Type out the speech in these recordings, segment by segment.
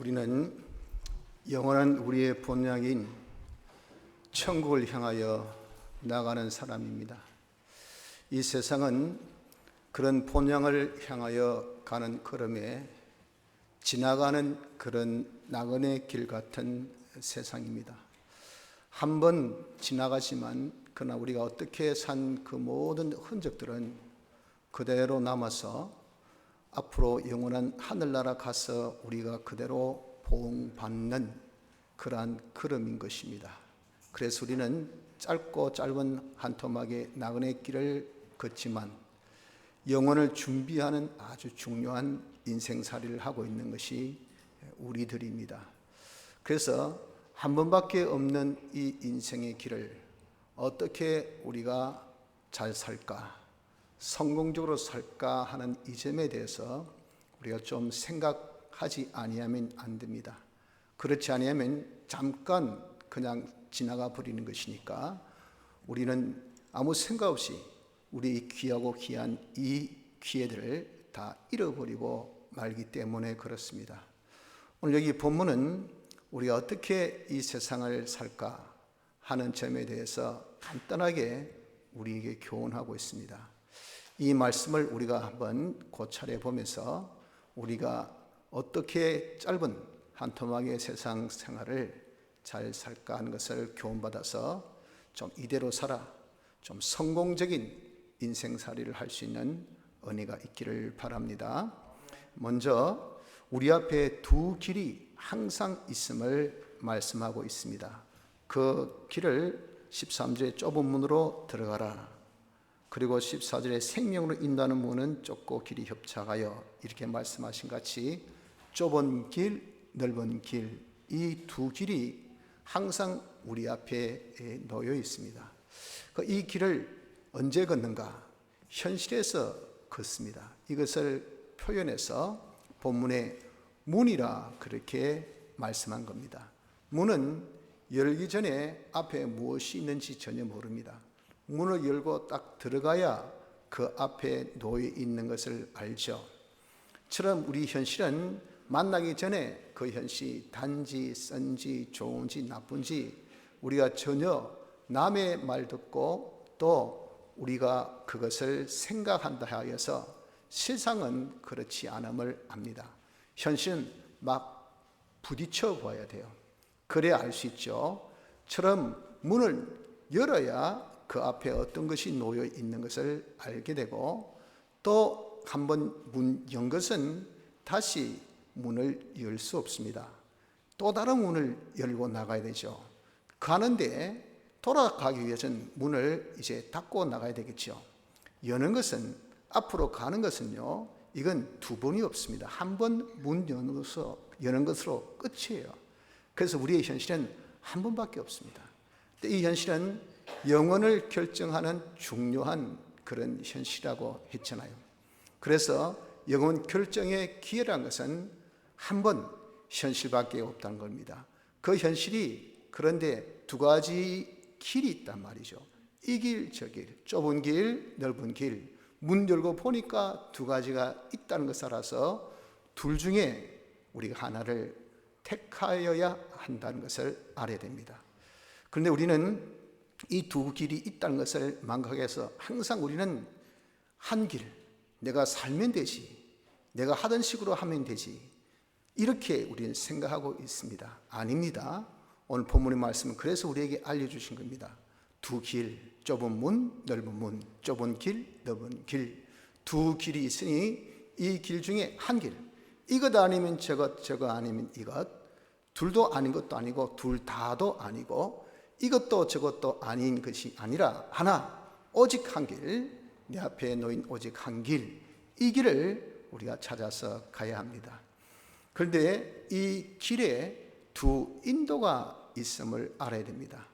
우리는 영원한 우리의 본향인 천국을 향하여 나가는 사람입니다. 이 세상은 그런 본향을 향하여 가는 걸음에 지나가는 그런 나그네 길 같은 세상입니다. 한 번 지나가지만 그러나 우리가 어떻게 산 그 모든 흔적들은 그대로 남아서 앞으로 영원한 하늘나라 가서 우리가 그대로 보응받는 그러한 걸음인 것입니다. 그래서 우리는 짧고 짧은 한 토막의 나그네 길을 걷지만 영혼을 준비하는 아주 중요한 인생살이를 하고 있는 것이 우리들입니다. 그래서 한 번밖에 없는 이 인생의 길을 어떻게 우리가 잘 살까, 성공적으로 살까 하는 이 점에 대해서 우리가 좀 생각하지 아니하면 안 됩니다. 그렇지 아니하면 잠깐 그냥 지나가 버리는 것이니까 우리는 아무 생각 없이 우리 귀하고 귀한 이 기회들을 다 잃어버리고 말기 때문에 그렇습니다. 오늘 여기 본문은 우리가 어떻게 이 세상을 살까 하는 점에 대해서 간단하게 우리에게 교훈하고 있습니다. 이 말씀을 우리가 한번 고찰해 보면서 우리가 어떻게 짧은 한 토막의 세상 생활을 잘 살까 하는 것을 교훈받아서 좀 이대로 살아 좀 성공적인 인생살이를 할 수 있는 은혜가 있기를 바랍니다. 먼저 우리 앞에 두 길이 항상 있음을 말씀하고 있습니다. 그 길을 13절의 좁은 문으로 들어가라. 그리고 14절에 생명으로 인도하는 문은 좁고 길이 협착하여 이렇게 말씀하신 같이 좁은 길, 넓은 길, 이 두 길이 항상 우리 앞에 놓여 있습니다. 이 길을 언제 걷는가? 현실에서 걷습니다. 이것을 표현해서 본문에 문이라 그렇게 말씀한 겁니다. 문은 열기 전에 앞에 무엇이 있는지 전혀 모릅니다. 문을 열고 딱 들어가야 그 앞에 놓여 있는 것을 알죠. 처럼 우리 현실은 만나기 전에 그 현실이 단지 썬지 좋은지 나쁜지 우리가 전혀 남의 말 듣고 또 우리가 그것을 생각한다 하여서 세상은 그렇지 않음을 압니다. 현실은 막 부딪혀 봐야 돼요. 그래야 알 수 있죠. 처럼 문을 열어야 그 앞에 어떤 것이 놓여 있는 것을 알게 되고 또 한 번 문 연 것은 다시 문을 열 수 없습니다. 또 다른 문을 열고 나가야 되죠. 가는데 돌아가기 위해서는 문을 이제 닫고 나가야 되겠죠. 여는 것은 앞으로 가는 것은요, 이건 두 번이 없습니다. 한 번 문 여는 것으로 끝이에요. 그래서 우리의 현실은 한 번밖에 없습니다. 이 현실은 영혼을 결정하는 중요한 그런 현실이라고 했잖아요. 그래서 영혼 결정의 기회라는 것은 한 번 현실밖에 없다는 겁니다. 그 현실이 그런데 두 가지 길이 있단 말이죠. 이 길, 저 길, 좁은 길, 넓은 길, 문 열고 보니까 두 가지가 있다는 것을 알아서 둘 중에 우리가 하나를 택하여야 한다는 것을 알아야 됩니다. 그런데 우리는 이 두 길이 있다는 것을 망각해서 항상 우리는 한 길, 내가 살면 되지, 내가 하던 식으로 하면 되지, 이렇게 우리는 생각하고 있습니다. 아닙니다. 오늘 본문의 말씀은 그래서 우리에게 알려주신 겁니다. 두 길, 좁은 문, 넓은 문, 좁은 길, 넓은 길, 두 길이 있으니 이 길 중에 한 길, 이것 아니면 저것, 저것 아니면 이것, 둘도 아닌 것도 아니고 둘 다도 아니고 이것도 저것도 아닌 것이 아니라 하나, 오직 한 길, 내 앞에 놓인 오직 한 길, 이 길을 우리가 찾아서 가야 합니다. 그런데 이 길에 두 인도가 있음을 알아야 됩니다.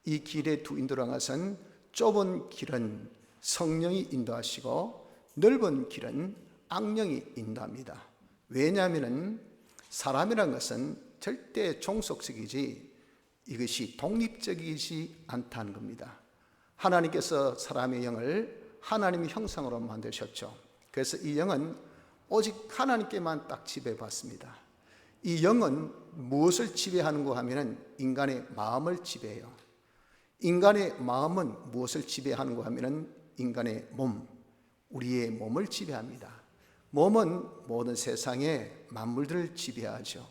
이 길의 두 인도라는 것은 좁은 길은 성령이 인도하시고 넓은 길은 악령이 인도합니다. 왜냐하면 사람이라는 것은 절대 종속적이지 이것이 독립적이지 않다는 겁니다. 하나님께서 사람의 영을 하나님의 형상으로 만드셨죠. 그래서 이 영은 오직 하나님께만 딱 지배받습니다. 이 영은 무엇을 지배하는가 하면은 인간의 마음을 지배해요. 인간의 마음은 무엇을 지배하는가 하면은 인간의 몸, 우리의 몸을 지배합니다. 몸은 모든 세상의 만물들을 지배하죠.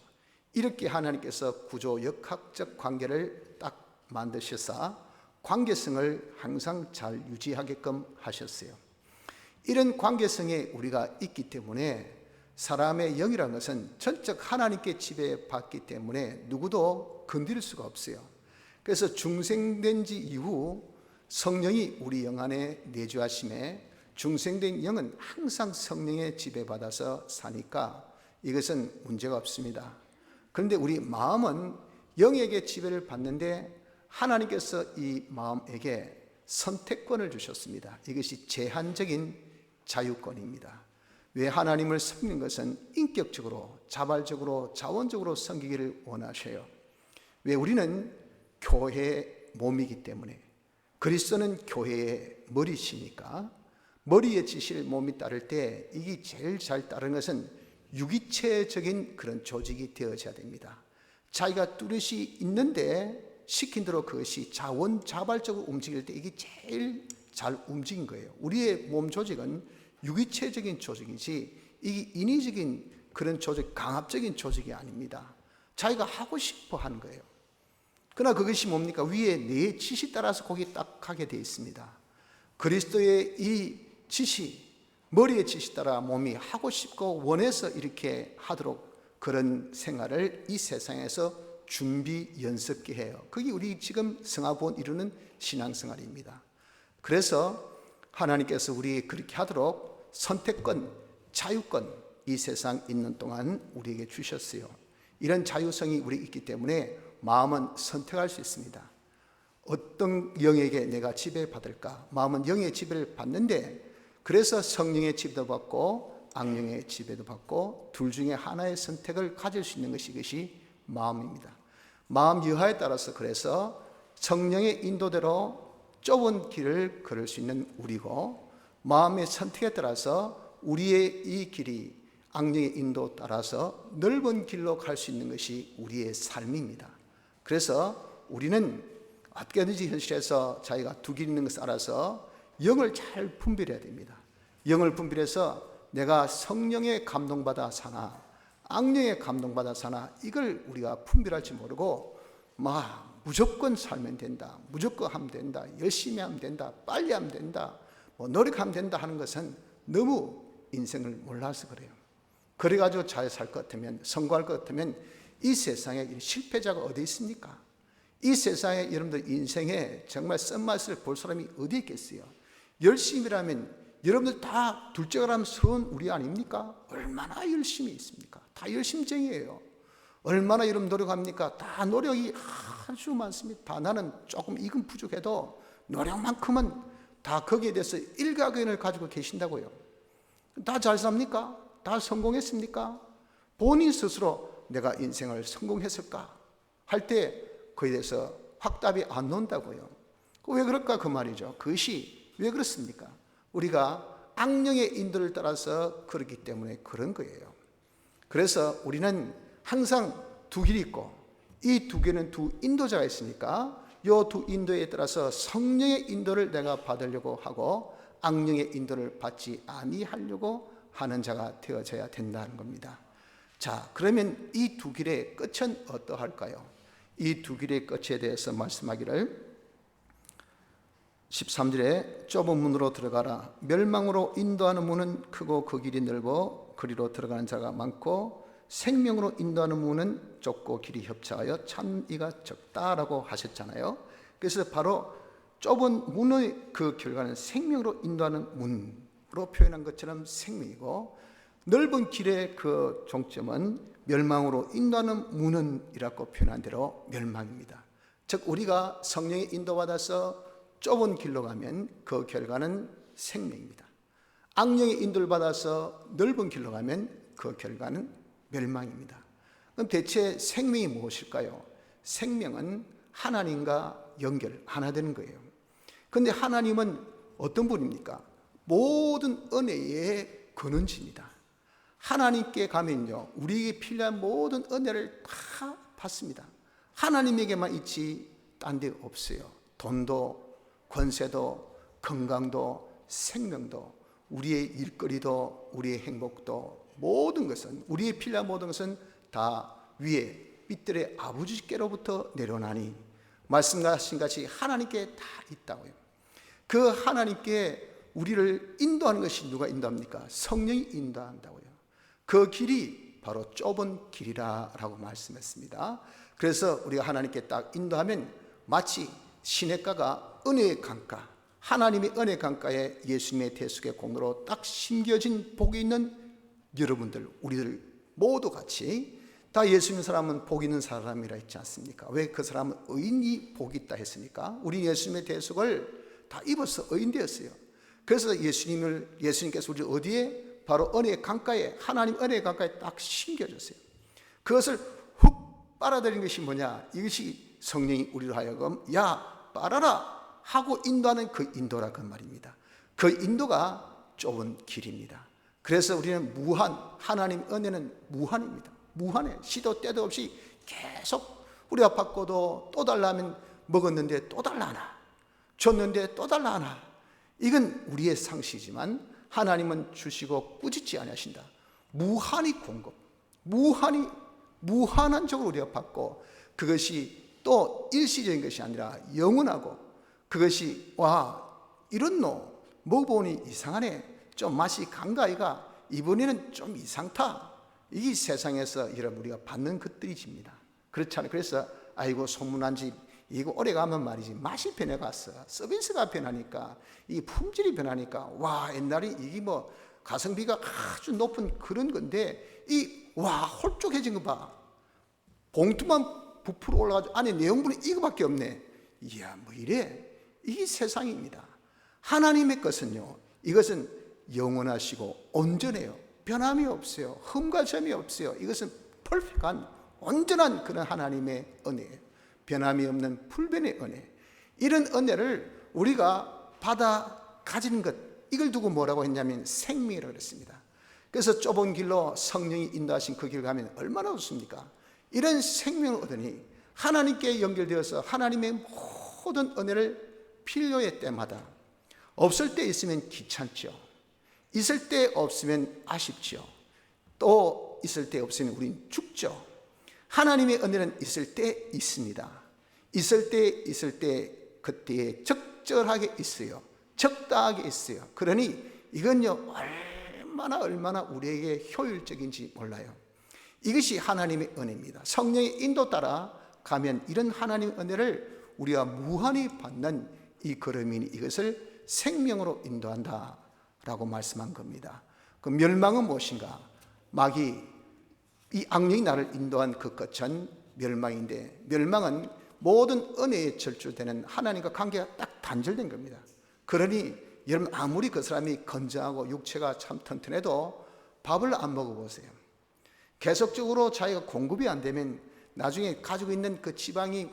이렇게 하나님께서 구조역학적 관계를 딱 만드셔서 관계성을 항상 잘 유지하게끔 하셨어요. 이런 관계성에 우리가 있기 때문에 사람의 영이라는 것은 전적 하나님께 지배받기 때문에 누구도 건드릴 수가 없어요. 그래서 중생된 지 이후 성령이 우리 영 안에 내주하심에 중생된 영은 항상 성령의 지배받아서 사니까 이것은 문제가 없습니다. 그런데 우리 마음은 영에게 지배를 받는데 하나님께서 이 마음에게 선택권을 주셨습니다. 이것이 제한적인 자유권입니다. 왜 하나님을 섬기는 것은 인격적으로, 자발적으로, 자원적으로 섬기기를 원하셔요. 왜 우리는 교회의 몸이기 때문에, 그리스도는 교회의 머리시니까 머리의 지시를 몸이 따를 때 이게 제일 잘 따르는 것은 유기체적인 그런 조직이 되어져야 됩니다. 자기가 뚜렷이 있는데 시킨 대로 그것이 자발적으로 움직일 때 이게 제일 잘 움직인 거예요. 우리의 몸 조직은 유기체적인 조직이지 이게 인위적인 그런 조직, 강압적인 조직이 아닙니다. 자기가 하고 싶어 하는 거예요. 그러나 그것이 뭡니까? 위에 내 지시 따라서 거기 딱 하게 되어 있습니다. 그리스도의 이 지시, 머리의 지시 따라 몸이 하고 싶고 원해서 이렇게 하도록 그런 생활을 이 세상에서 준비 연습케 해요. 그게 우리 지금 성화구원 이루는 신앙생활입니다. 그래서 하나님께서 우리 그렇게 하도록 선택권, 자유권 이 세상 있는 동안 우리에게 주셨어요. 이런 자유성이 우리 있기 때문에 마음은 선택할 수 있습니다. 어떤 영에게 내가 지배받을까? 마음은 영의 지배를 받는데 그래서 성령의 지배도 받고 악령의 지배도 받고 둘 중에 하나의 선택을 가질 수 있는 것이 이것이 마음입니다. 마음 여하에 따라서 그래서 성령의 인도대로 좁은 길을 걸을 수 있는 우리고 마음의 선택에 따라서 우리의 이 길이 악령의 인도 따라서 넓은 길로 갈 수 있는 것이 우리의 삶입니다. 그래서 우리는 어떻게든지 현실에서 자기가 두 길 있는 것을 알아서 영을 잘 분별해야 됩니다. 영을 분별해서 내가 성령의 감동받아 사나 악령의 감동받아 사나 이걸 우리가 분별할지 모르고 무조건 살면 된다, 무조건 하면 된다, 열심히 하면 된다, 빨리 하면 된다, 노력하면 된다 하는 것은 너무 인생을 몰라서 그래요. 그래가지고 잘 살 것 같으면, 성공할 것 같으면 이 세상에 실패자가 어디 있습니까? 이 세상에 여러분들 인생에 정말 쓴맛을 볼 사람이 어디 있겠어요? 열심히라면 여러분들 다 둘째가라면 서러운 우리 아닙니까? 얼마나 열심히 있습니까? 다 열심쟁이에요. 얼마나 여러분 노력합니까? 다 노력이 아주 많습니다. 다 나는 조금 이건 부족해도 노력만큼은 다 거기에 대해서 일가견을 가지고 계신다고요. 다 잘 삽니까? 다 성공했습니까? 본인 스스로 내가 인생을 성공했을까? 할 때 그에 대해서 확답이 안 나온다고요. 왜 그럴까 그 말이죠. 그것이 왜 그렇습니까? 우리가 악령의 인도를 따라서 그렇기 때문에 그런 거예요. 그래서 우리는 항상 두 길이 있고 이 두 개는 두 인도자가 있으니까 이 두 인도에 따라서 성령의 인도를 내가 받으려고 하고 악령의 인도를 받지 아니하려고 하는 자가 되어져야 된다는 겁니다. 자, 그러면 이 두 길의 끝은 어떠할까요? 이 두 길의 끝에 대해서 말씀하기를 13절에 좁은 문으로 들어가라. 멸망으로 인도하는 문은 크고 그 길이 넓어 그리로 들어가는 자가 많고 생명으로 인도하는 문은 좁고 길이 협착하여 참이가 적다라고 하셨잖아요. 그래서 바로 좁은 문의 그 결과는 생명으로 인도하는 문으로 표현한 것처럼 생명이고 넓은 길의 그 종점은 멸망으로 인도하는 문은 이라고 표현한 대로 멸망입니다. 즉 우리가 성령의 인도받아서 좁은 길로 가면 그 결과는 생명입니다. 악령의 인도를 받아서 넓은 길로 가면 그 결과는 멸망입니다. 그럼 대체 생명이 무엇일까요? 생명은 하나님과 연결, 하나 되는 거예요. 그런데 하나님은 어떤 분입니까? 모든 은혜의 근원지입니다. 하나님께 가면요, 우리에게 필요한 모든 은혜를 다 받습니다. 하나님에게만 있지 딴 데 없어요. 돈도, 권세도, 건강도, 생명도, 우리의 일거리도, 우리의 행복도, 모든 것은, 우리의 필요한 모든 것은 다 위에 빛들의 아버지께로부터 내려오나니 말씀하신 같이 하나님께 다 있다고요. 그 하나님께 우리를 인도하는 것이 누가 인도합니까? 성령이 인도한다고요. 그 길이 바로 좁은 길이라고 말씀했습니다. 그래서 우리가 하나님께 딱 인도하면 마치 시냇가가 은혜의 강가, 하나님의 은혜 강가에 예수님의 대속의 공로로 딱 심겨진 복이 있는 여러분들, 우리들 모두 같이 다 예수 믿는 사람은 복 있는 사람이라 했지 않습니까? 왜 그 사람은 의인이 복이 있다 했습니까? 우리 예수님의 대속을 다 입어서 의인 되었어요. 그래서 예수님께서 우리 어디에? 바로 은혜의 강가에, 하나님 은혜의 강가에 딱 심겨졌어요. 그것을 훅 빨아들인 것이 뭐냐? 이것이 성령이 우리로 하여금 야 빨아라 하고 인도하는 그 인도라 그 말입니다. 그 인도가 좁은 길입니다. 그래서 우리는 하나님 은혜는 무한입니다. 무한해. 시도 때도 없이 계속 우리가 받고도 또 달라면 먹었는데 또 달라나, 줬는데 또 달라나. 이건 우리의 상식이지만 하나님은 주시고 꾸짖지 아니하신다. 무한히 공급, 무한한 적으로 우리가 받고, 그것이 또 일시적인 것이 아니라 영원하고, 그것이 와 이런 노 먹어보니 이상하네, 좀 맛이 간가이가, 이번에는 좀 이상타. 이 세상에서 여러분 우리가 받는 것들이집니다. 그렇잖아요. 그래서 아이고 소문난 집 이거 오래 가면 말이지 맛이 변해갔어. 서비스가 변하니까, 이 품질이 변하니까, 와 옛날에 이게 뭐 가성비가 아주 높은 그런 건데 와 홀쭉해진 거 봐. 봉투만 부풀어 올라가지고 안에 내용물이 이거밖에 없네. 이야 뭐 이래. 이게 세상입니다. 하나님의 것은요, 이것은 영원하시고 온전해요. 변함이 없어요. 흠과 점이 없어요. 이것은 퍼펙트한 온전한 그런 하나님의 은혜예요. 변함이 없는 불변의 은혜. 이런 은혜를 우리가 받아 가지는 것, 이걸 두고 뭐라고 했냐면 생명이라고 그랬습니다. 그래서 좁은 길로 성령이 인도하신 그 길 가면 얼마나 좋습니까? 이런 생명을 얻으니 하나님께 연결되어서 하나님의 모든 은혜를 필요할 때마다, 없을 때 있으면 귀찮죠. 있을 때 없으면 아쉽죠. 또 있을 때 없으면 우린 죽죠. 하나님의 은혜는 있을 때 있습니다. 있을 때 그때에 적절하게 있어요. 적당하게 있어요. 그러니 이건요 얼마나 우리에게 효율적인지 몰라요. 이것이 하나님의 은혜입니다. 성령의 인도 따라 가면 이런 하나님의 은혜를 우리가 무한히 받는 이 걸음이니 이것을 생명으로 인도한다 라고 말씀한 겁니다. 그 멸망은 무엇인가? 마귀, 이 악령이 나를 인도한 그 끝은 멸망인데, 멸망은 모든 은혜에 절주되는 하나님과 관계가 딱 단절된 겁니다. 그러니 여러분 아무리 그 사람이 건장하고 육체가 참 튼튼해도 밥을 안 먹어보세요. 계속적으로 자기가 공급이 안 되면 나중에 가지고 있는 그 지방이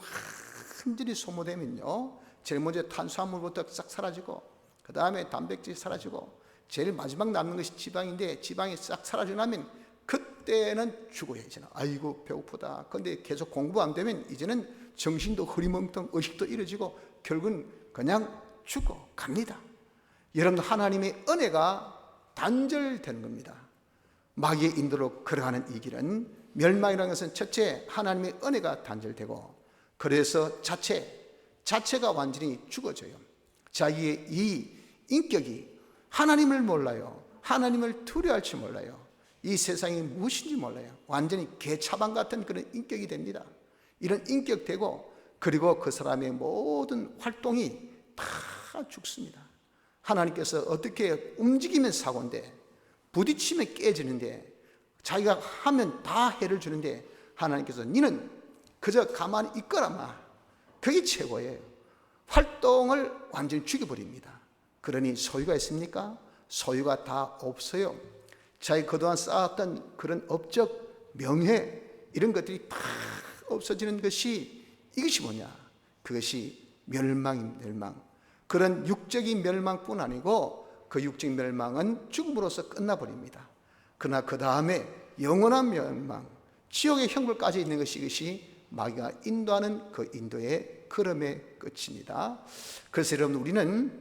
완전히 소모되면요, 제일 먼저 탄수화물부터 싹 사라지고, 그 다음에 단백질이 사라지고, 제일 마지막 남는 것이 지방인데, 지방이 싹 사라지고 나면 그때는 죽어야 되잖아. 아이고 배고프다. 그런데 계속 공부 안 되면 이제는 정신도 흐리멍텅, 의식도 잃어지고 결국은 그냥 죽어 갑니다. 여러분 하나님의 은혜가 단절되는 겁니다. 마귀의 인도로 걸어가는 이 길은, 멸망이라는 것은 첫째 하나님의 은혜가 단절되고, 그래서 자체가 완전히 죽어져요. 자기의 이 인격이 하나님을 몰라요. 하나님을 두려워할 줄 몰라요. 이 세상이 무엇인지 몰라요. 완전히 개차반 같은 그런 인격이 됩니다. 이런 인격 되고, 그리고 그 사람의 모든 활동이 다 죽습니다. 하나님께서 어떻게 움직이면 사고인데, 부딪히면 깨지는데, 자기가 하면 다 해를 주는데, 하나님께서 니는 그저 가만히 있거라마. 그게 최고예요. 활동을 완전히 죽여버립니다. 그러니 소유가 있습니까? 소유가 다 없어요. 자기 그동안 쌓았던 그런 업적, 명예, 이런 것들이 다 없어지는 것이, 이것이 뭐냐? 그것이 멸망입니다. 멸망. 그런 육적인 멸망뿐 아니고 그 육적 멸망은 죽음으로써 끝나버립니다. 그러나 그 다음에 영원한 멸망, 지옥의 형벌까지 있는 것이 이것이 마귀가 인도하는 그 인도의 걸음의 끝입니다. 그래서 여러분, 우리는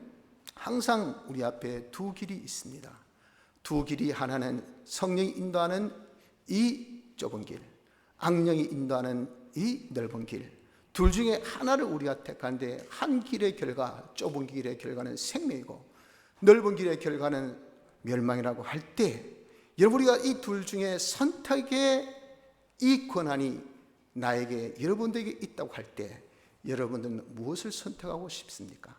항상 우리 앞에 두 길이 있습니다. 두 길이, 하나는 성령이 인도하는 이 좁은 길, 악령이 인도하는 이 넓은 길, 둘 중에 하나를 우리가 택하는데 한 길의 결과, 좁은 길의 결과는 생명이고 넓은 길의 결과는 멸망이라고 할 때, 여러분, 우리가 이 둘 중에 선택의 이 권한이 나에게, 여러분들에게 있다고 할 때 여러분들은 무엇을 선택하고 싶습니까?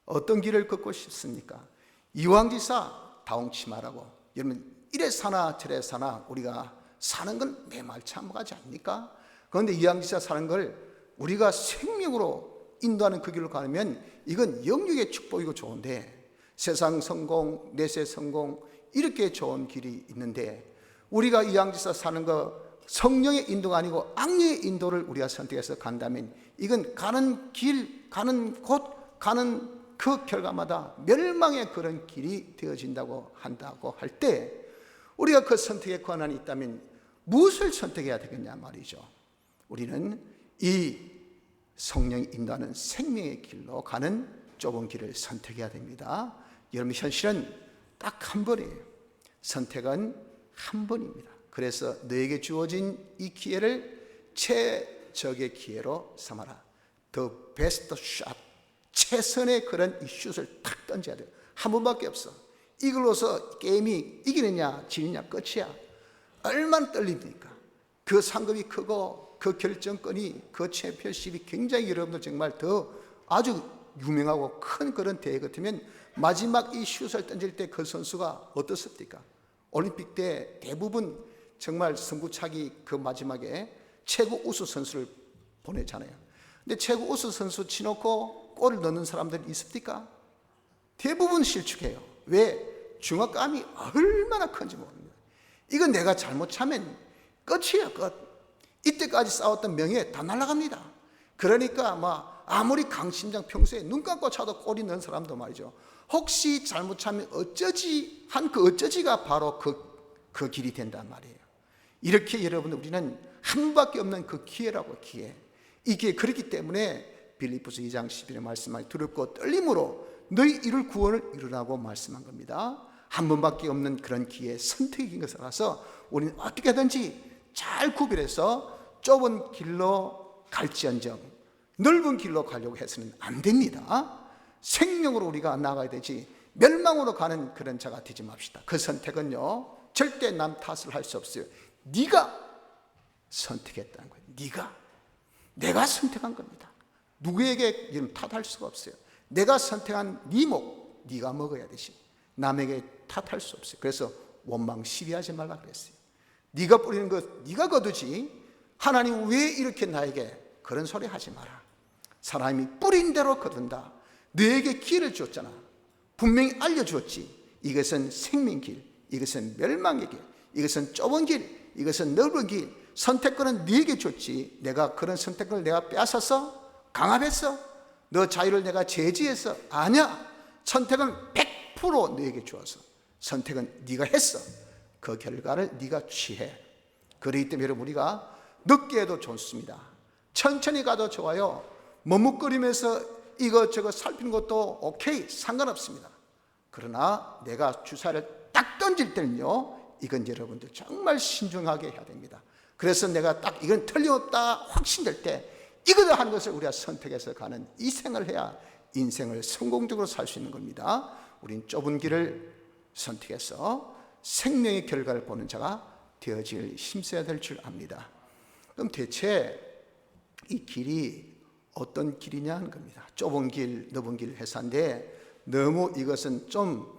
어떤 길을 걷고 싶습니까? 이왕지사 다홍치 말하고, 여러분, 이래 사나 저래 사나 우리가 사는 건 매말참하지 않습니까? 그런데 이왕지사 사는 걸 우리가 생명으로 인도하는 그 길로 가면 이건 영육의 축복이고 좋은데, 세상 성공, 내세 성공, 이렇게 좋은 길이 있는데 우리가 이왕지사 사는 거 성령의 인도가 아니고 악령의 인도를 우리가 선택해서 간다면 이건 가는 길, 가는 곳, 가는 그 결과마다 멸망의 그런 길이 되어진다고 한다고 할 때, 우리가 그 선택의 권한이 있다면 무엇을 선택해야 되겠냐 말이죠. 우리는 이 성령이 인도하는 생명의 길로 가는 좁은 길을 선택해야 됩니다. 여러분, 현실은 딱 한 번이에요. 선택은 한 번입니다. 그래서 너에게 주어진 이 기회를 최적의 기회로 삼아라. The best shot, 최선의 그런 이 슛을 탁 던져야 돼요. 한 번밖에 없어. 이걸로서 게임이 이기느냐 지느냐 끝이야. 얼마나 떨립니까? 그 상금이 크고 그 결정권이, 그 챔피언십이 굉장히 여러분들 정말 더 아주 유명하고 큰 그런 대회 같으면 마지막 이 슛을 던질 때 그 선수가 어떻습니까? 올림픽 때 대부분 정말 승부차기 그 마지막에 최고 우수 선수를 보내잖아요. 근데 최고 우수 선수 치놓고 골을 넣는 사람들이 있습니까? 대부분 실축해요. 왜? 중압감이 얼마나 큰지 모릅니다. 이건 내가 잘못 차면 끝이에요, 끝. 이때까지 싸웠던 명예 다 날아갑니다. 그러니까 아무리 강심장 평소에 눈 감고 차도 골이 넣은 사람도 말이죠, 혹시 잘못 차면 어쩌지 한 그 어쩌지가 바로 그 길이 된단 말이에요. 이렇게 여러분, 우리는 한 번밖에 없는 그 기회라고, 기회. 이게 그렇기 때문에 빌립보서 2장 11의 말씀을 두렵고 떨림으로 너희 이룰 구원을 이루라고 말씀한 겁니다. 한 번밖에 없는 그런 기회, 선택인 것을 알아서 우리는 어떻게든지 잘 구별해서 좁은 길로 갈지언정 넓은 길로 가려고 해서는 안 됩니다. 생명으로 우리가 나가야 되지 멸망으로 가는 그런 자가 되지 맙시다. 그 선택은요, 절대 남 탓을 할 수 없어요. 네가 선택했다는 거예요. 내가 선택한 겁니다. 누구에게 탓할 수가 없어요. 내가 선택한 네 목 네가 먹어야 되지 남에게 탓할 수 없어요. 그래서 원망 시비하지 말라 그랬어요. 네가 뿌리는 것 네가 거두지, 하나님 왜 이렇게 나에게, 그런 소리 하지 마라. 사람이 뿌린 대로 거둔다. 너에게 기회를 줬잖아. 분명히 알려주었지. 이것은 생명길, 이것은 멸망의 길, 이것은 좁은 길, 이것은 넓은 길. 선택권은 네게 줬지. 내가 그런 선택권을 내가 빼앗아서 강압했어? 너 자유를 내가 제지해서? 아니야. 선택은 100% 너에게 주어서 선택은 네가 했어. 그 결과를 네가 취해. 그렇기 때문에 여러분, 우리가 늦게 해도 좋습니다. 천천히 가도 좋아요. 머뭇거리면서 이것저것 살피는 것도 오케이, 상관없습니다. 그러나 내가 주사를 딱 던질 때는요, 이건 여러분들 정말 신중하게 해야 됩니다. 그래서 내가 딱 이건 틀림없다 확신될 때 이거다 하는 것을 우리가 선택해서 가는 이 생을 해야 인생을 성공적으로 살 수 있는 겁니다. 우린 좁은 길을 선택해서 생명의 결과를 보는 자가 되어질 힘써야 될 줄 압니다. 그럼 대체 이 길이 어떤 길이냐 하는 겁니다. 좁은 길, 넓은 길 회사인데 너무 이것은 좀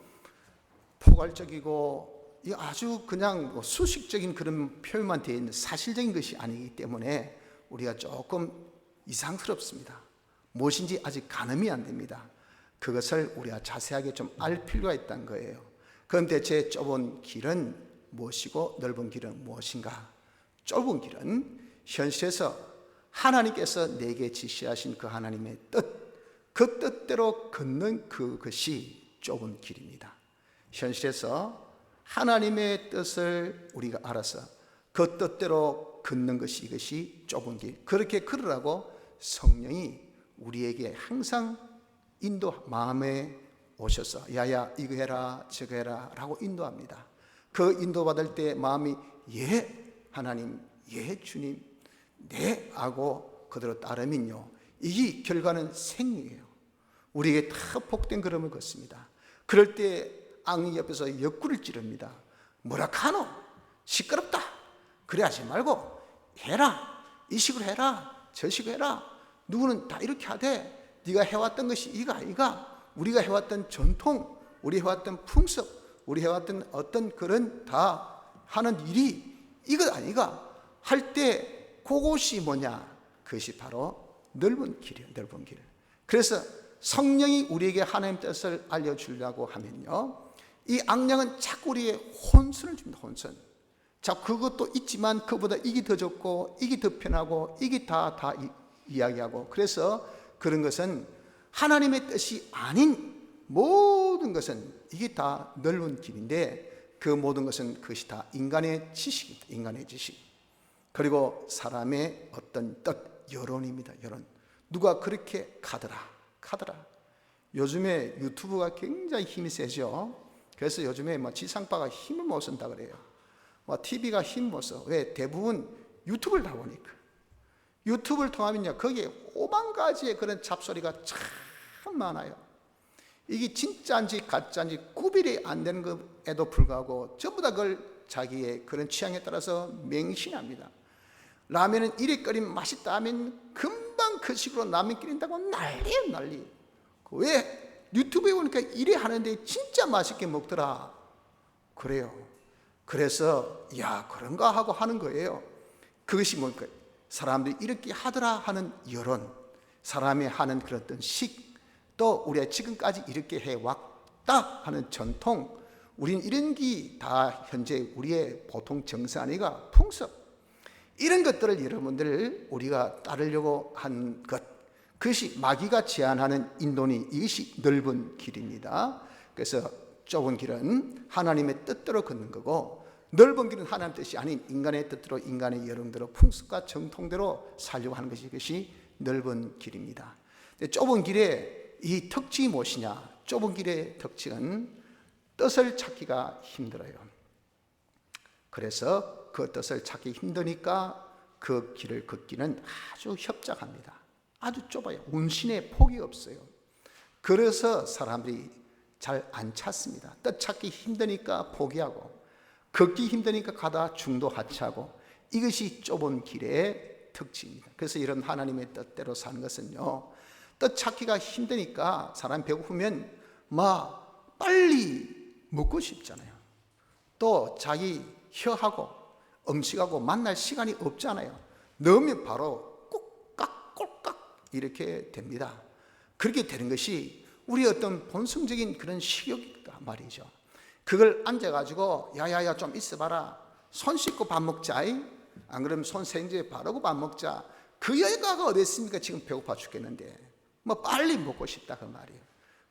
포괄적이고 아주 그냥 수식적인 그런 표현만 되어 있는 사실적인 것이 아니기 때문에 우리가 조금 이상스럽습니다. 무엇인지 아직 가늠이 안 됩니다. 그것을 우리가 자세하게 좀 알 필요가 있다는 거예요. 그럼 대체 좁은 길은 무엇이고 넓은 길은 무엇인가? 좁은 길은 현실에서 하나님께서 내게 지시하신 그 하나님의 뜻, 그 뜻대로 걷는 그것이 좁은 길입니다. 현실에서 하나님의 뜻을 우리가 알아서 그 뜻대로 걷는 것이 이것이 좁은 길. 그렇게 걸으라고 성령이 우리에게 항상 인도 마음에 오셔서 야야 이거 해라 저거 해라 라고 인도합니다. 그 인도받을 때 마음이 예 하나님 예 주님 네 하고 그대로 따르면요, 이 결과는 생명이에요. 우리에게 다 복된 걸음을 걷습니다. 그럴 때 악이 옆에서 옆구리를 찌릅니다. 뭐라 카노 시끄럽다 그래 하지 말고 해라, 이 식으로 해라 저 식으로 해라, 누구는 다 이렇게 하되 네가 해왔던 것이 이가 아이가, 우리가 해왔던 전통, 우리 해왔던 풍습, 우리 해왔던 어떤 그런 다 하는 일이 이것 아니가 할 때 그것이 뭐냐, 그것이 바로 넓은 길이에요. 넓은 길. 그래서 성령이 우리에게 하나님 뜻을 알려주려고 하면요, 이 악령은 자꾸 우리의 혼선을 줍니다. 혼선. 자, 그것도 있지만 그보다 이게 더 좋고 이게 더 편하고 이게 다 이야기하고, 그래서 그런 것은 하나님의 뜻이 아닌 모든 것은 이게 다 넓은 길인데, 그 모든 것은 그것이 다 인간의 지식입니다. 인간의 지식. 그리고 사람의 어떤 뜻, 여론입니다. 여론. 누가 그렇게 가더라. 요즘에 유튜브가 굉장히 힘이 세죠. 그래서 요즘에 지상파가 힘을 못 쓴다 그래요. TV가 힘 못 써. 왜? 대부분 유튜브를 다 보니까. 유튜브를 통하면요, 거기에 5만 가지의 그런 잡소리가 참 많아요. 이게 진짜인지 가짜인지 구별이 안 되는 것에도 불구하고 전부 다 그걸 자기의 그런 취향에 따라서 맹신합니다. 라면은 이래 끓이면 맛있다 하면 금방 그 식으로 라면 끓인다고 난리예요, 난리. 왜? 유튜브에 보니까 이래 하는데 진짜 맛있게 먹더라. 그래요. 그래서 야 그런가 하고 하는 거예요. 그것이 뭘까? 사람들이 이렇게 하더라 하는 여론, 사람이 하는 그런 어떤 식, 또 우리가 지금까지 이렇게 해왔다 하는 전통, 우린 이런 게 다 현재 우리의 보통 정서 아니가 풍습, 이런 것들을 여러분들 우리가 따르려고 한 것, 그것이 마귀가 제안하는 인도니 이것이 넓은 길입니다. 그래서 좁은 길은 하나님의 뜻대로 걷는 거고, 넓은 길은 하나님 뜻이 아닌 인간의 뜻대로, 인간의 여론대로, 풍습과 정통대로 살려고 하는 것이 이것이 넓은 길입니다. 좁은 길의 이 특징이 무엇이냐? 좁은 길의 특징은 뜻을 찾기가 힘들어요. 그래서 그 뜻을 찾기 힘드니까 그 길을 걷기는 아주 협착합니다. 아주 좁아요. 운신의 폭이 없어요. 그래서 사람들이 잘 안 찾습니다. 뜻 찾기 힘드니까 포기하고, 걷기 힘드니까 가다 중도 하차하고, 이것이 좁은 길의 특징입니다. 그래서 이런 하나님의 뜻대로 사는 것은요, 뜻 찾기가 힘드니까 사람 배고프면 빨리 먹고 싶잖아요. 또 자기 혀하고 음식하고 만날 시간이 없잖아요. 넣으면 바로 꼴깍꼴깍 이렇게 됩니다. 그렇게 되는 것이 우리 어떤 본성적인 그런 식욕이다 말이죠. 그걸 앉아가지고 야야야 좀 있어봐라, 손 씻고 밥 먹자, 안 그러면 손 세정제 바르고 밥 먹자. 그 여가가 어디 있습니까? 지금 배고파 죽겠는데 빨리 먹고 싶다 그 말이에요.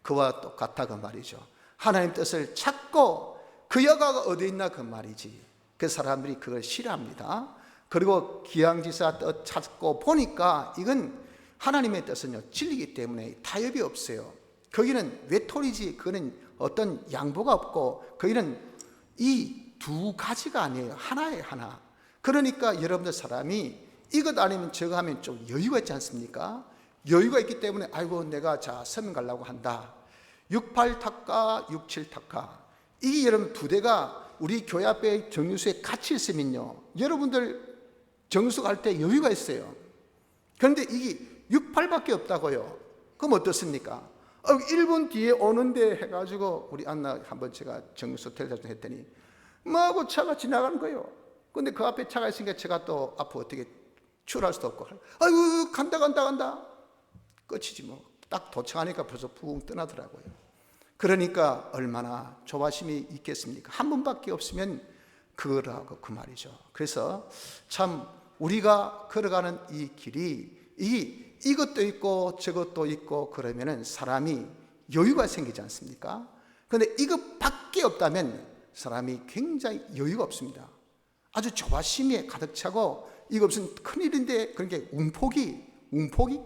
그와 똑같다 그 말이죠. 하나님 뜻을 찾고 그 여가가 어디 있나 그 말이지. 그 사람들이 그걸 싫어합니다. 그리고 기양지사 뜻 찾고 보니까 이건 하나님의 뜻은요 진리이기 때문에 타협이 없어요. 거기는 외톨이지, 그거는 어떤 양보가 없고, 거기는 이 두 가지가 아니에요. 하나예요, 하나. 그러니까 여러분들 사람이 이것 아니면 저거 하면 좀 여유가 있지 않습니까? 여유가 있기 때문에 아이고 내가 서면 가려고 한다. 68탁가 67탁가, 이게 여러분 두 대가 우리 교회 앞에 정류소에 같이 있으면요, 여러분들 정류소 갈 때 여유가 있어요. 그런데 이게 68밖에 없다고요. 그럼 어떻습니까? 1분 뒤에 오는데 해가지고 우리 안나 한번 제가 정류소 데려다 했더니 뭐하고 차가 지나가는 거예요. 근데 그 앞에 차가 있으니까 제가 또 앞으로 어떻게 출할 수도 없고, 아이고 간다 끝이지 뭐. 딱 도착하니까 벌써 붕 떠나더라고요. 그러니까 얼마나 조바심이 있겠습니까? 한 분밖에 없으면 그거라고 그 말이죠. 그래서 참 우리가 걸어가는 이 길이 이것도 있고 저것도 있고 그러면은 사람이 여유가 생기지 않습니까? 그런데 이것밖에 없다면 사람이 굉장히 여유가 없습니다. 아주 조바심에 가득 차고 이거 없으면 큰일인데, 그러니까 움폭이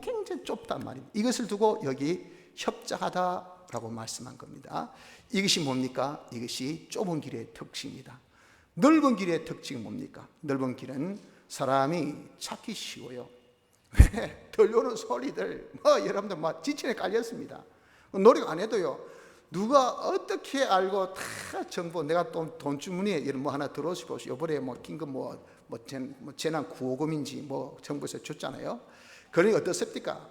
굉장히 좁단 말입니다. 이것을 두고 여기 협작하다라고 말씀한 겁니다. 이것이 뭡니까? 이것이 좁은 길의 특징입니다. 넓은 길의 특징은 뭡니까? 넓은 길은 사람이 찾기 쉬워요. 왜? 들려오는 소리들, 여러분들 지천에 깔렸습니다. 노력 안 해도요, 누가 어떻게 알고 다 정보, 내가 돈 주머니에 이런 하나 들어오시고, 요번에 긴급 재난 구호금인지 정부에서 줬잖아요. 그러니 어떻습니까?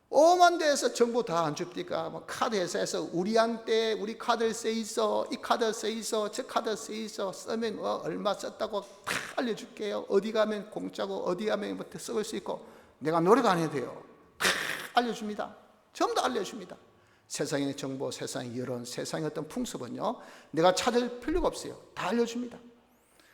오만 대에서 정보 다 안 줍니까? 카드 회사에서 우리한테 우리 카드 써있어, 이 카드 써있어, 저 카드 써있어, 쓰면 얼마 썼다고 다 알려줄게요. 어디 가면 공짜고 어디 가면 쓸 수 있고. 내가 노력 안 해도 돼요. 다 알려줍니다. 전부 다 알려줍니다. 세상의 정보, 세상의 여론, 세상의 어떤 풍습은요, 내가 찾을 필요가 없어요. 다 알려줍니다.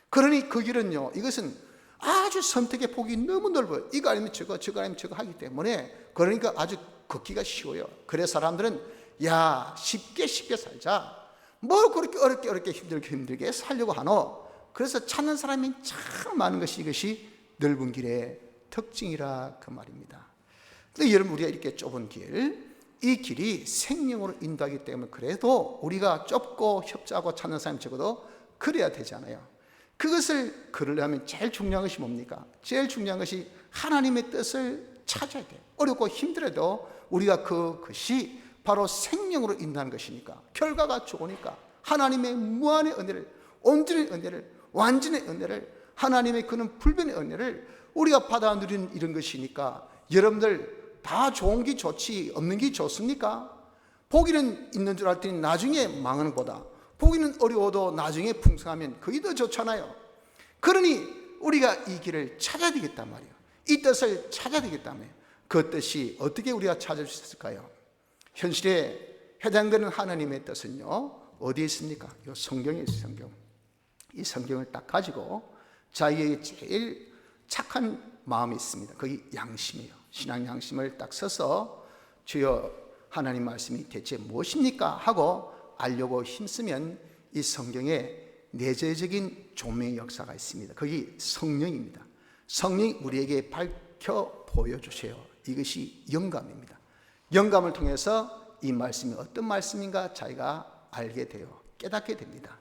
그러니 그 길은요, 이것은 아주 선택의 폭이 너무 넓어요. 이거 아니면 저거, 저거 아니면 저거 하기 때문에, 그러니까 아주 걷기가 쉬워요. 그래서 사람들은 쉽게 살자. 뭘 그렇게 어렵게 힘들게 살려고 하노? 그래서 찾는 사람이 참 많은 것이 이것이 넓은 길의 특징이라 그 말입니다. 근데 여러분, 우리가 이렇게 좁은 길, 이 길이 생명으로 인도하기 때문에 그래도 우리가 좁고 협조하고 찾는 사람이 적어도 그래야 되잖아요. 그것을 그러려면 제일 중요한 것이 뭡니까? 제일 중요한 것이 하나님의 뜻을 찾아야 돼요. 어렵고 힘들어도 우리가 그것이 바로 생명으로 인도하는 것이니까, 결과가 좋으니까 하나님의 무한의 은혜를, 온전의 은혜를, 완전의 은혜를, 하나님의 그는 불변의 은혜를 우리가 받아 누리는 이런 것이니까, 여러분들 다 좋은 게 좋지 없는 게 좋습니까? 보기는 있는 줄 알았더니 나중에 망하는 것보다 보기는 어려워도 나중에 풍성하면 그게 더 좋잖아요. 그러니 우리가 이 길을 찾아야 되겠단 말이에요. 이 뜻을 찾아야 되겠단 말이에요. 그 뜻이 어떻게 우리가 찾을 수 있을까요? 현실에 해당되는 하나님의 뜻은요, 어디에 있습니까? 이 성경에 있어요. 성경. 이 성경을 딱 가지고 자기에게 제일 착한 마음이 있습니다. 그게 양심이에요. 신앙 양심을 딱 써서 주여 하나님 말씀이 대체 무엇입니까? 하고 알려고 힘쓰면 이 성경에 내재적인 조명의 역사가 있습니다. 그게 성령입니다. 성령이 우리에게 밝혀 보여주세요. 이것이 영감입니다. 영감을 통해서 이 말씀이 어떤 말씀인가 자기가 알게 돼요. 깨닫게 됩니다.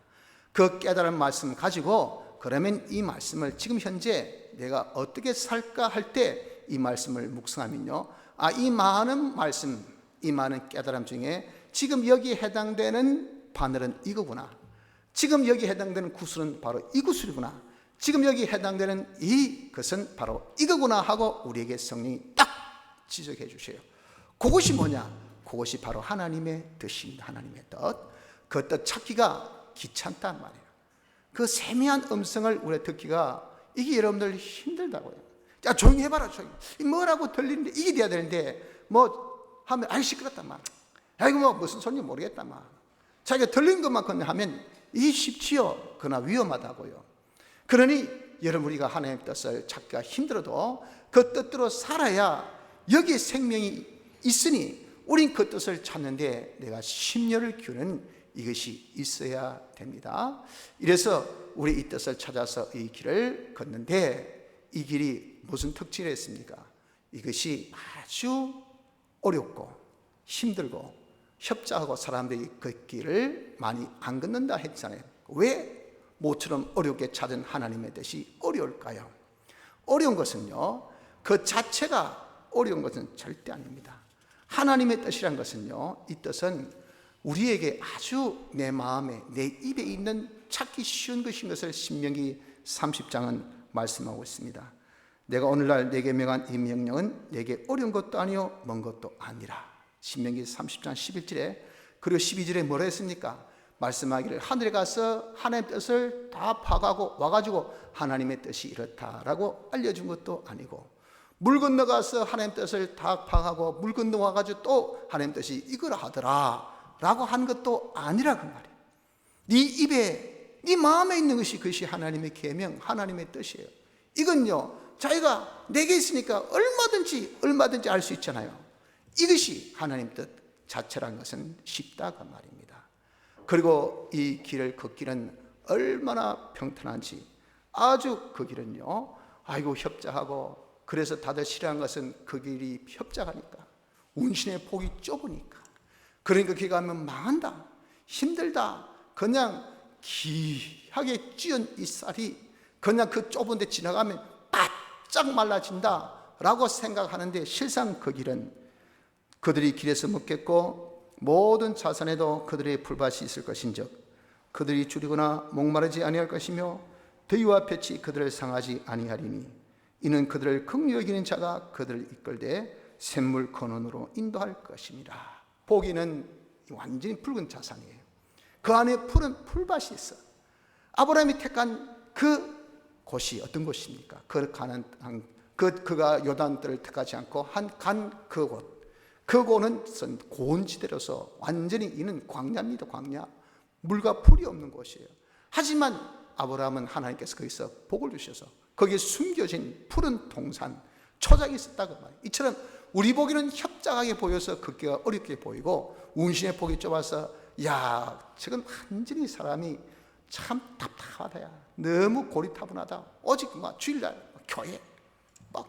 그 깨달은 말씀 가지고 그러면 이 말씀을 지금 현재 내가 어떻게 살까 할 때 이 말씀을 묵상하면요, 이 많은 말씀, 이 많은 깨달음 중에 지금 여기에 해당되는 바늘은 이거구나, 지금 여기에 해당되는 구슬은 바로 이 구슬이구나, 지금 여기에 해당되는 이것은 바로 이거구나 하고 우리에게 성령이 딱 지적해 주세요. 그것이 뭐냐? 그것이 바로 하나님의 뜻입니다. 하나님의 뜻. 그 뜻 찾기가 귀찮단 말이에요. 그 세미한 음성을 우리가 듣기가, 이게 여러분들 힘들다고요. 야, 조용히 해봐라. 조용히. 뭐라고 들리는데 이게 돼야 되는데 하면 시끄럽단 말이야. 이거 무슨 소리인지 모르겠단 말이야. 자기가 들린 것만큼 하면 이게 쉽지요. 그러나 위험하다고요. 그러니 여러분, 우리가 하나님의 뜻을 찾기가 힘들어도 그 뜻대로 살아야 여기에 생명이 있으니 우린 그 뜻을 찾는데 내가 심려를 기우는 이것이 있어야 됩니다. 이래서 우리 이 뜻을 찾아서 이 길을 걷는데, 이 길이 무슨 특징이 있습니까? 이것이 아주 어렵고 힘들고 협작하고 사람들이 그 길을 많이 안 걷는다 했잖아요. 왜 모처럼 어렵게 찾은 하나님의 뜻이 어려울까요? 어려운 것은요, 그 자체가 어려운 것은 절대 아닙니다. 하나님의 뜻이란 것은요, 이 뜻은 우리에게 아주 내 마음에, 내 입에 있는 찾기 쉬운 것인 것을 신명기 30장은 말씀하고 있습니다. 내가 오늘날 내게 명한 이 명령은 내게 어려운 것도 아니요 먼 것도 아니라. 신명기 30장 11절에, 그리고 12절에 뭐라 했습니까? 말씀하기를 하늘에 가서 하나님의 뜻을 다 파악하고 와가지고 하나님의 뜻이 이렇다라고 알려준 것도 아니고, 물 건너가서 하나님의 뜻을 다 파악하고 물 건너와가지고 또 하나님의 뜻이 이거라 하더라 라고 한 것도 아니라 그 말이에요. 네 입에, 네 마음에 있는 것이 그것이 하나님의 계명, 하나님의 뜻이에요. 이건요, 자기가 내게 있으니까 얼마든지 알 수 있잖아요. 이것이 하나님 뜻 자체라는 것은 쉽다 그 말입니다. 그리고 이 길을 걷기는 얼마나 평탄한지, 아주 그 길은요, 아이고 협착하고, 그래서 다들 싫어하는 것은 그 길이 협착하니까, 운신의 폭이 좁으니까, 그러니까 길 가면 망한다, 힘들다, 그냥 기하게 찌은 이 쌀이 그냥 그 좁은 데 지나가면 바짝 말라진다 라고 생각하는데, 실상 그 길은 그들이 길에서 먹겠고 모든 자산에도 그들의 풀밭이 있을 것인즉 그들이 줄이거나 목마르지 아니할 것이며 더위와 볕이 그들을 상하지 아니하리니 이는 그들을 긍휼히 여기는 자가 그들을 이끌되 샘물 근원으로 인도할 것입니다. 보기는 완전히 붉은 자산이에요. 그 안에 푸른 풀밭이 있어. 아브라함이 택한 그 곳이 어떤 곳입니까? 그가 요단들을 택하지 않고 간 그곳. 그곳은 고온지대로서 완전히 이는 광야입니다. 광야. 물과 풀이 없는 곳이에요. 하지만 아브라함은 하나님께서 거기서 복을 주셔서 거기에 숨겨진 푸른 동산, 초장이 있었다고 말이에요. 이처럼 우리 보기는 협착하게 보여서 걷기가 어렵게 보이고 운신의 폭이 좁아서 야, 저건 완전히 사람이 참 답답하다. 너무 고리타분하다. 오직 주일날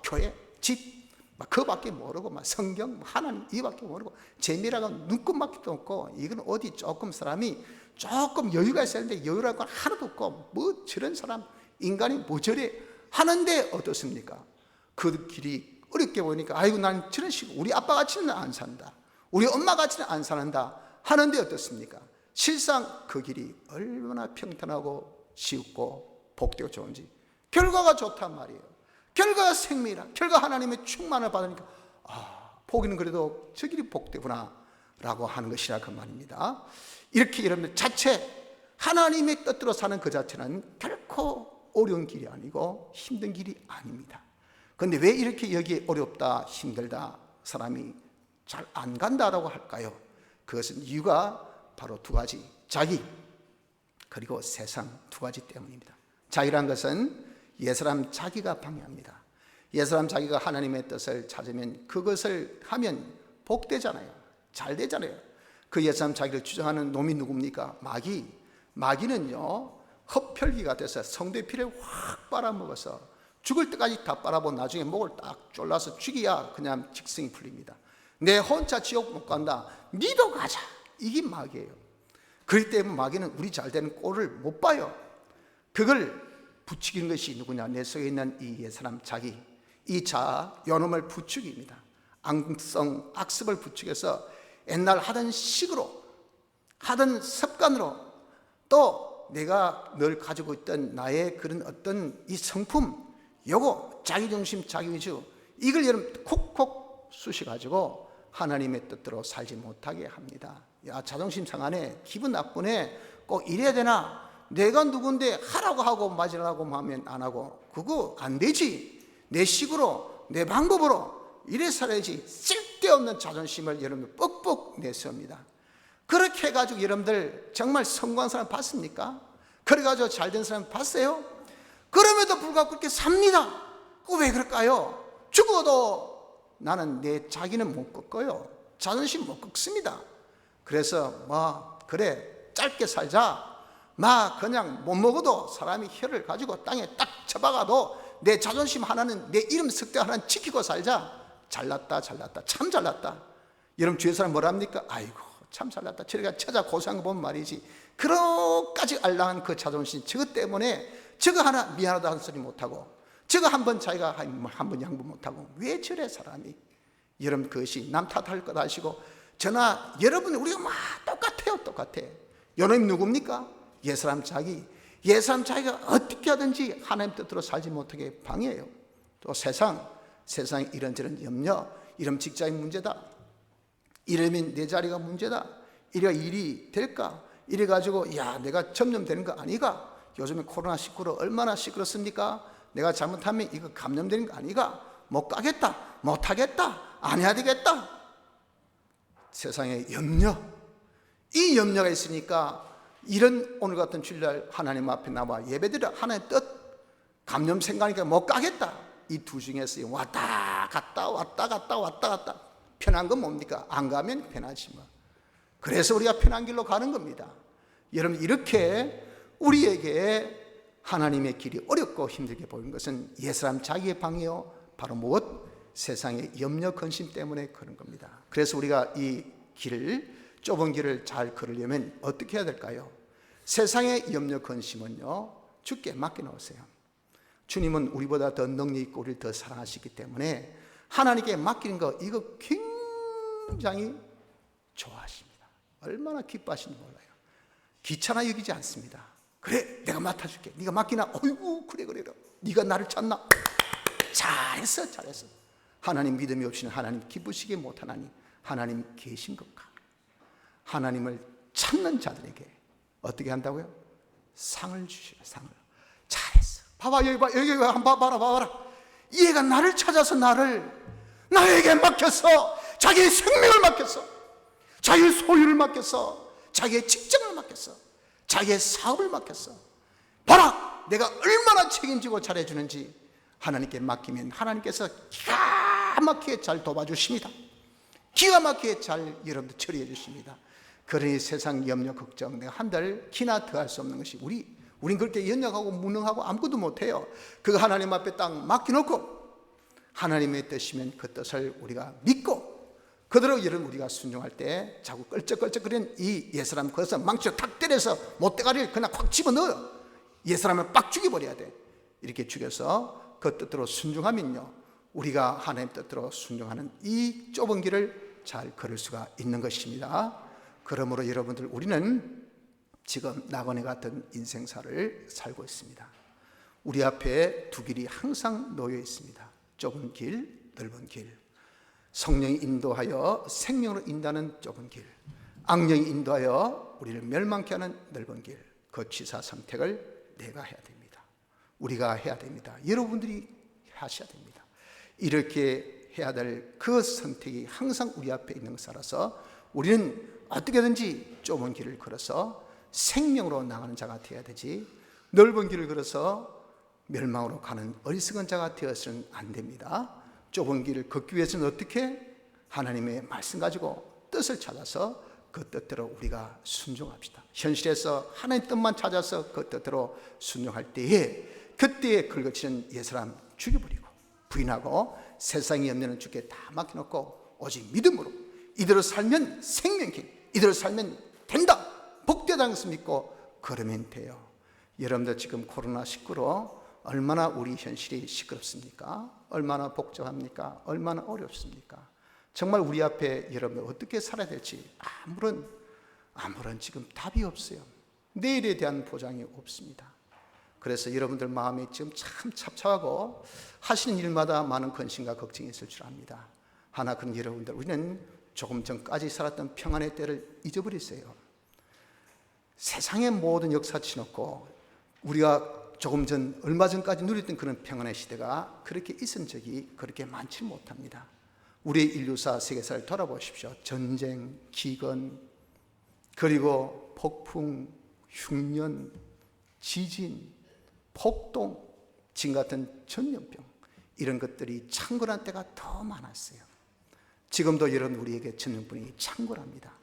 교회, 집 그밖에 모르고 성경 하나님 이밖에 모르고 재미라고 눈곱밖에 없고, 이건 어디 조금 사람이 조금 여유가 있어야 되는데 여유라고 건 하나도 없고, 뭐 저런 사람 인간이 뭐 저래 하는데 어떻습니까? 그 길이 어렵게 보니까 아이고 난 저런 식으로 우리 아빠 같이는 안 산다, 우리 엄마 같이는 안 사는다 하는데 어떻습니까? 실상 그 길이 얼마나 평탄하고 쉽고 복되고 좋은지, 결과가 좋단 말이에요. 결과가 생명이라, 결과 하나님의 충만을 받으니까 보기는 그래도 저 길이 복되구나 라고 하는 것이라 그 말입니다. 이렇게 여러분들 자체 하나님의 뜻대로 사는 그 자체는 결코 어려운 길이 아니고 힘든 길이 아닙니다. 그런데 왜 이렇게 여기에 어렵다, 힘들다, 사람이 잘 안 간다라고 할까요? 그것은 이유가 바로 두 가지, 자기 그리고 세상 두 가지 때문입니다. 자기란 것은 옛사람 자기가 방해합니다. 옛사람 자기가 하나님의 뜻을 찾으면 그것을 하면 복되잖아요. 잘 되잖아요. 그 옛사람 자기를 주장하는 놈이 누굽니까? 마귀는요, 흡혈귀가 돼서 성도의 피를 확 빨아먹어서 죽을 때까지 다 빨아보고 나중에 목을 딱 졸라서 죽여야 그냥 직성이 풀립니다. 내 혼자 지옥 못 간다, 니도 가자, 이게 마귀예요. 그렇기 때문에 마귀는 우리 잘되는 꼴을 못 봐요. 그걸 부추기는 것이 누구냐? 내 속에 있는 이 옛사람 자기, 이 자아, 요놈을 부추깁니다. 악성, 악습을 부추겨서 옛날 하던 식으로, 하던 습관으로, 또 내가 늘 가지고 있던 나의 그런 어떤 이 성품, 요거 자기중심, 자기위주, 이걸 여러분 콕콕 쑤셔가지고 하나님의 뜻대로 살지 못하게 합니다. 야, 자존심 상하네, 기분 나쁘네, 꼭 이래야 되나? 내가 누군데 하라고 하고 맞으라고 하면 안 하고, 그거 안 되지. 내 식으로, 내 방법으로 이래 살아야지. 쓸데없는 자존심을 여러분 뻑뻑 내세웁니다. 그렇게 해가지고 여러분들 정말 성공한 사람 봤습니까? 그래가지고 잘된 사람 봤어요? 그럼에도 불구하고 그렇게 삽니다. 그 왜 그럴까요? 죽어도 나는 내 자기는 못 꺾어요. 자존심 못 꺾습니다. 그래서 그래 짧게 살자, 그냥 못 먹어도 사람이 혀를 가지고 땅에 딱 쳐박아도 내 자존심 하나는, 내 이름 석대 하나는 지키고 살자. 잘났다, 참 잘났다. 여러분 주위 사람 뭐랍니까? 아이고 참 잘났다, 저리가 찾아 고생한 거 보면 말이지, 그렇게까지 알랑한 그 자존심, 저것 때문에 저거 하나 미안하다 한 소리 못하고, 저거 한번 자기가 한번 양보 못하고, 왜 저래 사람이? 여러분 그것이 남 탓할 것 아시고, 저나 여러분 우리가 똑같아. 요놈이 누굽니까? 옛사람 자기가 어떻게 하든지 하나님 뜻대로 살지 못하게 방해해요. 또 세상 이런저런 염려, 이런 직장인 문제다, 이러면 내 자리가 문제다, 이래 일이 될까, 이래가지고 야 내가 점점 되는 거 아니가, 요즘에 코로나19로 얼마나 시끄럽습니까? 내가 잘못하면 이거 감염되는 거 아니가, 못 가겠다, 못 하겠다, 안 해야 되겠다. 세상에 염려, 이 염려가 있으니까 이런 오늘 같은 주일날 하나님 앞에 나와 예배드려 하나님 뜻, 감염 생각하니까 못 가겠다, 이 두 중에서 왔다 갔다 편한 건 뭡니까? 안 가면 편하지 뭐. 그래서 우리가 편한 길로 가는 겁니다. 여러분, 이렇게 우리에게 하나님의 길이 어렵고 힘들게 보이는 것은 옛사람 자기의 방이요, 바로 무엇? 세상의 염려 근심 때문에 그런 겁니다. 그래서 우리가 이 길을, 좁은 길을 잘 걸으려면 어떻게 해야 될까요? 세상의 염려 근심은요, 주께 맡겨놓으세요. 주님은 우리보다 더 능력 있고 우리를 더 사랑하시기 때문에 하나님께 맡기는 거, 이거 굉장히 좋아하십니다. 얼마나 기뻐하시는지 몰라요. 귀찮아 여기지 않습니다. 그래, 내가 맡아줄게. 네가 맡기나? 어이구, 그래. 네가 나를 찾나? 잘했어. 하나님 믿음이 없이는 하나님 기쁘시게 못하나니 하나님 계신 것과 하나님을 찾는 자들에게 어떻게 한다고요? 상을 주시라. 상을. 잘했어. 봐봐, 여기 한번 봐봐라. 얘가 나를 찾아서 나에게 맡겼어. 자기의 생명을 맡겼어. 자기의 소유를 맡겼어. 자기의 직장을 맡겼어. 자기의 사업을 맡겼어. 봐라, 내가 얼마나 책임지고 잘해주는지. 하나님께 맡기면 하나님께서 기가 막히게 잘 도와주십니다. 기가 막히게 잘 여러분들 처리해 주십니다. 그러니 세상 염려 걱정 내가 한들 키나 더할 수 없는 것이 우린 그렇게 연약하고 무능하고 아무것도 못해요. 그거 하나님 앞에 딱 맡겨놓고 하나님의 뜻이면 그 뜻을 우리가 믿고 그대로 여러분 우리가 순종할 때 자꾸 끌적끌적거리는 이 옛사람 거기서 망치로 탁 때려서 못대가리를 그냥 확 집어넣어요. 옛사람을 빡 죽여버려야 돼. 이렇게 죽여서 그 뜻대로 순종하면요, 우리가 하나님 뜻대로 순종하는 이 좁은 길을 잘 걸을 수가 있는 것입니다. 그러므로 여러분들, 우리는 지금 나그네 같은 인생사를 살고 있습니다. 우리 앞에 두 길이 항상 놓여 있습니다. 좁은 길, 넓은 길. 성령이 인도하여 생명으로 인도하는 좁은 길, 악령이 인도하여 우리를 멸망케 하는 넓은 길. 그 취사 선택을 내가 해야 됩니다. 우리가 해야 됩니다. 여러분들이 하셔야 됩니다. 이렇게 해야 될 그 선택이 항상 우리 앞에 있는 것이라서 우리는 어떻게든지 좁은 길을 걸어서 생명으로 나가는 자가 되어야 되지, 넓은 길을 걸어서 멸망으로 가는 어리석은 자가 되어서는 안 됩니다. 좁은 길을 걷기 위해서는 어떻게? 하나님의 말씀 가지고 뜻을 찾아서 그 뜻대로 우리가 순종합시다. 현실에서 하나님 뜻만 찾아서 그 뜻대로 순종할 때에 그때에 긁어치는 옛사람 죽여버리고 부인하고 세상의 염려는 주께 다 맡겨놓고 오직 믿음으로 이대로 살면 생명길, 이대로 살면 된다, 복되다는 것을 믿고 걸으면 돼요. 여러분들 지금 코로나19로 얼마나 우리 현실이 시끄럽습니까? 얼마나 복잡합니까? 얼마나 어렵습니까? 정말 우리 앞에 여러분들 어떻게 살아야 될지 아무런 지금 답이 없어요. 내일에 대한 보장이 없습니다. 그래서 여러분들 마음이 지금 참 찹찹하고 하시는 일마다 많은 근심과 걱정이 있을 줄 압니다. 하나, 그런 여러분들, 우리는 조금 전까지 살았던 평안의 때를 잊어버리세요. 세상의 모든 역사 치놓고 우리가 얼마 전까지 누렸던 그런 평안의 시대가 그렇게 있은 적이 그렇게 많지 못합니다. 우리의 인류사 세계사를 돌아보십시오. 전쟁, 기근, 그리고 폭풍, 흉년, 지진, 폭동, 지금 같은 전염병, 이런 것들이 창궐한 때가 더 많았어요. 지금도 여러분 우리에게 전염병이 창궐합니다.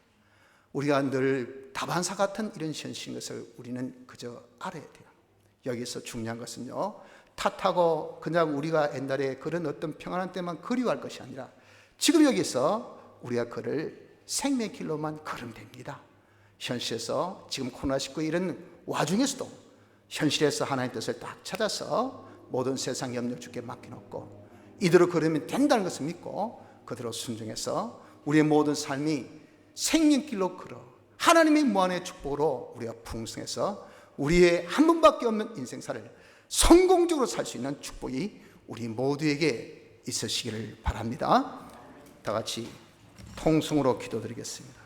우리가 늘 다반사 같은 이런 현실인 것을 우리는 그저 알아야 돼요. 여기서 중요한 것은요, 탓하고 그냥 우리가 옛날에 그런 어떤 평안한 때만 그리워할 것이 아니라 지금 여기서 우리가 그를 생명의 길로만 걸으면 됩니다. 현실에서 지금 코로나19 이런 와중에서도 현실에서 하나님의 뜻을 딱 찾아서 모든 세상 염려 주께 맡겨놓고 이대로 걸으면 된다는 것을 믿고 그대로 순종해서 우리의 모든 삶이 생명길로 걸어 하나님의 무한의 축복으로 우리가 풍성해서 우리의 한 번밖에 없는 인생사를 성공적으로 살 수 있는 축복이 우리 모두에게 있으시기를 바랍니다. 다 같이 통성으로 기도드리겠습니다.